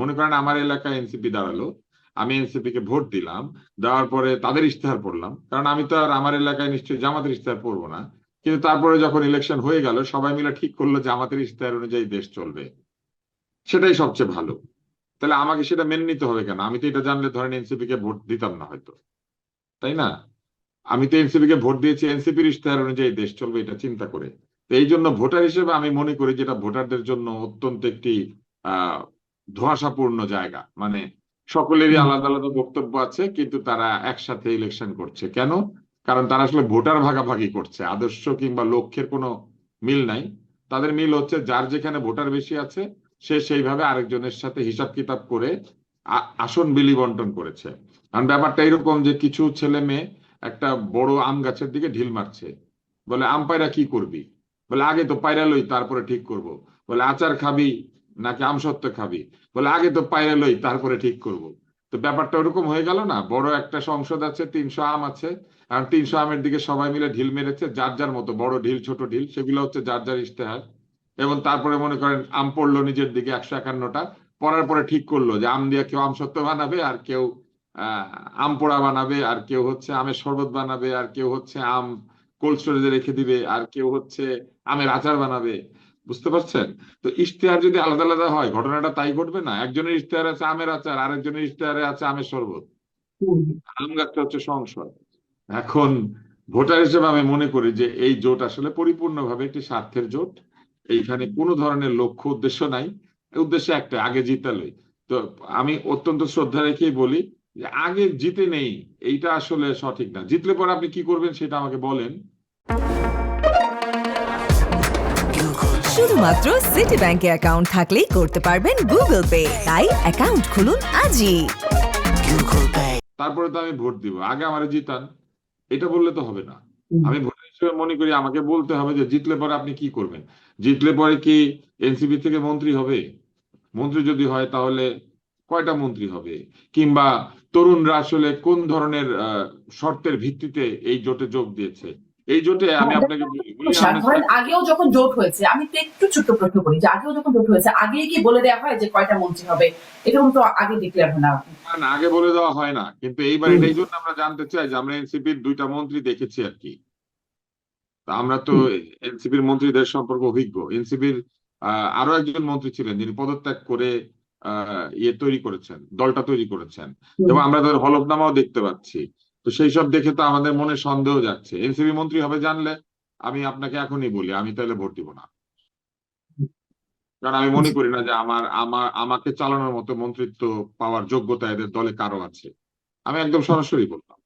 মনে করেন আমার এলাকায় এনসিপি দাঁড়ালো, আমি এনসিপি কে ভোট দিলাম, দেওয়ার পরে তাদের ইশতেহার পড়লাম, কারণ আমি তো আর আমার এলাকায় নিশ্চয়ই জামাতের ইশতেহার পড়বো না। কিন্তু তারপরে যখন ইলেকশন হয়ে গেল, সবাই মিলে ঠিক করলো জামাতের ইশতেহার অনুযায়ী দেশ চলবে, সেটাই সবচেয়ে ভালো। তাহলে আমাকে সেটা মেনে নিতে হবে কেন? আমি তো এটা জানলে ধরেন এনসিপি কে ভোট দিতাম না হয়তো, তাই না? আমি তো এনসিপি কে ভোট দিয়েছি এনসিপির ইশতেহার অনুযায়ী দেশ চলবে এটা চিন্তা করে। তো এই জন্য ভোটার হিসেবে আমি মনে করি যেটা ভোটারদের জন্য অত্যন্ত একটি আহ ধোঁয়াশাপূর্ণ জায়গা। মানে সকলেরই আলাদা আলাদা বক্তব্য আছে, কিন্তু তারা একসাথে ইলেকশন করছে কেন? কারণ তারা আসলে ভোটার ভাগাভাগি করছে, আদর্শ কিংবা লক্ষ্যের কোনো মিল নাই। তাদের মিল হচ্ছে যার যেখানে ভোটার বেশি আছে সে সেইভাবে আরেকজনের সাথে হিসাব কিতাব করে আসন বিলি বন্টন করেছে। কারণ ব্যাপারটা এরকম যে কিছু ছেলে মেয়ে একটা বড় আম গাছের দিকে ঢিল মারছে, বলে আম পায়রা কি করবি? বলে আগে তো পায়রা লই তারপরে ঠিক করব। বলে আচার খাবি নাকি আমসত্ত্ব খাবি? বলে আগে তো পায়রা লই তারপরে ঠিক করব। তো ব্যাপারটা ওরকম হয়ে গেল না? বড় একটা সংসদ আছে, 300 আম আছে, আর 300 আমের দিকে সবাই মিলে ঢিল মেরেছে, যার যার মতো, বড় ঢিল ছোট ঢিল সেগুলো হচ্ছে যার যার ইশতেহার। এবং তারপরে মনে করেন আম পড়লো নিজের দিকে 151টা, পড়ার পরে ঠিক করলো যে আম দিয়ে কেউ আমসত্ত্ব বানাবে, আর কেউ আহ আম পোড়া বানাবে, আর কেউ হচ্ছে আমের শরবত বানাবে, আর কেউ হচ্ছে আম কোল্ড স্টোরেজে রেখে দিবে, আর কেউ হচ্ছে আমের আচার বানাবে। বুঝতে পারছেন? তো ইশতেহার যদি আলাদা আলাদা হয় ঘটনাটা তাই ঘটবে না? একজনের ইশতেহারে আছে আমের আচার, আরেকজনের ইশতেহারে আছে আমের শরবত। হুম। আম গাছটা হচ্ছে সংসদ। এখন ভোটার হিসেবে আমি মনে করি যে এই জোট আসলে পরিপূর্ণভাবে একটি স্বার্থের জোট। এইখানে কোনো ধরনের লক্ষ্য উদ্দেশ্য নাই, উদ্দেশ্য একটা, আগে জিতালই। তো আমি অত্যন্ত শ্রদ্ধা রেখেই বলি যে আগে জিতে নেই, এইটা আসলে সঠিক না। জিতলে পরে আপনি কি করবেন সেটা আমাকে বলেন। শুধুমাত্র সিটি ব্যাংকে অ্যাকাউন্ট থাকলেই করতে পারবেন গুগল পে, তাই অ্যাকাউন্ট খুলুন আজই। তারপরে তো আমি ভোট দিব, আগে আমারে জিতান, এটা বললে তো হবে না। হুম। আমি ভোটার হিসেবে মনে করি আমাকে বলতে হবে যে জিতলে পরে আপনি কি করবেন। জিতলে পরে কি এনসিপি থেকে মন্ত্রী হবে? মন্ত্রী যদি হয় তাহলে কয়টা মন্ত্রী হবে? কিংবা তরুণরা আসলে কোন ধরনের শর্তের ভিত্তিতে এই জোটে যোগ দিয়েছে? এই জোটে আমি হ্যাঁ, আপনাকে বলি, ধরেন আগেও যখন জোট হয়েছে, আমি তো একটু ছোট্ট প্রশ্ন করি যে আগেও যখন জোট হয়েছে আগে কি বলে দেওয়া হয় যে কয়টা মন্ত্রী হবে? এরকম তো আগে ডিক্লেয়ার হয় না। না, আগে বলে দেওয়া হয় না, কিন্তু এইবার হুম, এটাই জন্য আমরা জানতে চাই যে আমরা এনসিপির 2টা মন্ত্রী দেখেছি আর কি। তা আমরা তো হুম, এনসিপির মন্ত্রীদের সম্পর্কে অভিজ্ঞ। এনসিপির আরো একজন মন্ত্রী ছিলেন যিনি পদত্যাগ করে ইয়ে তৈরি করেছেন, দলটা তৈরি করেছেন, হুম। এবং আমরা তাদের হলফনামাও দেখতে পাচ্ছি। তো সেই সব দেখে তো আমাদের মনে সন্দেহ যাচ্ছে। এনসিপি মন্ত্রী হবে জানলে আমি আপনাকে এখনই বলি আমি তাহলে ভোট দিব না। কারণ আমি মনে জি। করি না যে আমার আমার আমাকে চালানোর মতো মন্ত্রিত্ব পাওয়ার যোগ্যতা এদের দলে কারো আছে। আমি একদম সরাসরি বললাম।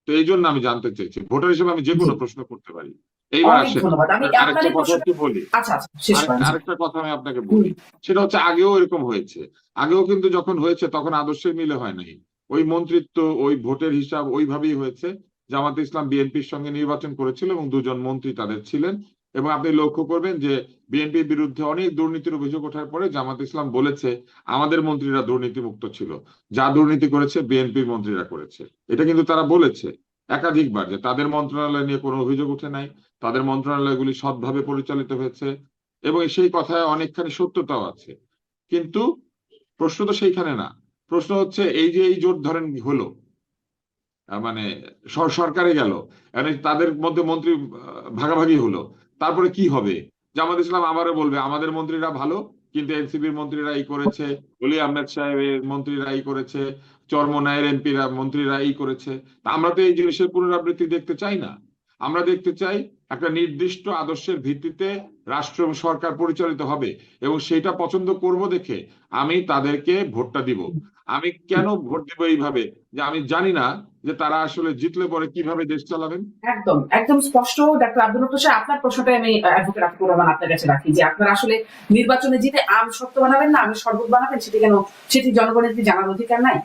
তো এই জন্য আমি জানতে চাইছি, ভোটার হিসেবে আমি যে জি, কোনো প্রশ্ন করতে পারি। এইবার অনেক আসেন, ধন্যবাদ। আমি আপনার আরেকটা এই কথা প্রশ্ন, একটু বলি। আচ্ছা আচ্ছা, শেষ করেন জি। আরেকটা কথা আমি আপনাকে হুম, বলি, সেটা হচ্ছে আগেও এরকম হয়েছে। আগেও কিন্তু যখন হয়েছে তখন আদর্শের মিলে হয় নাই। ওই মন্ত্রিত্ব, ওই ভোটের হিসাব ওইভাবেই হয়েছে। জামাতে ইসলাম বিএনপির সঙ্গে নির্বাচন করেছিল এবং 2জন মন্ত্রী তাদের ছিলেন। এবং আপনি লক্ষ্য করবেন যে বিএনপির বিরুদ্ধে অনেক দুর্নীতির অভিযোগ ওঠার পরে জামাতে ইসলাম বলেছে আমাদের মন্ত্রীরা দুর্নীতিমুক্ত ছিল, যা দুর্নীতি করেছে বিএনপির মন্ত্রীরা করেছে। এটা কিন্তু তারা বলেছে একাধিকবার যে তাদের মন্ত্রণালয় নিয়ে কোনো অভিযোগ উঠে নাই, তাদের মন্ত্রণালয়গুলি সৎভাবে পরিচালিত হয়েছে, এবং সেই কথায় অনেকখানি সত্যতাও আছে। কিন্তু প্রশ্ন তো সেইখানে না। প্রশ্ন হচ্ছে এই যে এই জোট ধরেন হলো, মানে সরকারে গেল, মানে তাদের মধ্যে মন্ত্রী ভাগাভাগি হলো, তারপরে কি হবে? জামাত ইসলাম আবারও বলবে আমাদের মন্ত্রীরা ভালো, কিন্তু এনসিপির মন্ত্রীরা এই করেছে, অলি আহমেদ সাহেবের মন্ত্রীরা এই করেছে, চরমনায়ের এমপিরা মন্ত্রীরা এই করেছে। তা আমরা তো এই জিনিসের পুনরাবৃত্তি দেখতে চাই না। আমরা দেখতে চাই একটা নির্দিষ্ট আদর্শের ভিত্তিতে রাষ্ট্র এবং সরকার পরিচালিত হবে, এবং সেটা পছন্দ করব দেখে আমি তাদেরকে ভোটটা দিব। আমি কেন ভোট দিব এইভাবে যে আমি জানি না যে তারা আসলে জিতলে পরে কিভাবে দেশ চালাবেন। একদম একদম স্পষ্ট। ডাক্তার আব্দুল লতিফ সাহেব, আপনার প্রশ্নটাই আমি অ্যাডভোকেট আতিকুর রহমান আপনার কাছে রাখি যে আপনারা আসলে নির্বাচনে জিতে আম সত্য বানাবেন না আমি শরবত বানাবেন, সেটি কেন, সেটি জনগণের কি জানার অধিকার নাই?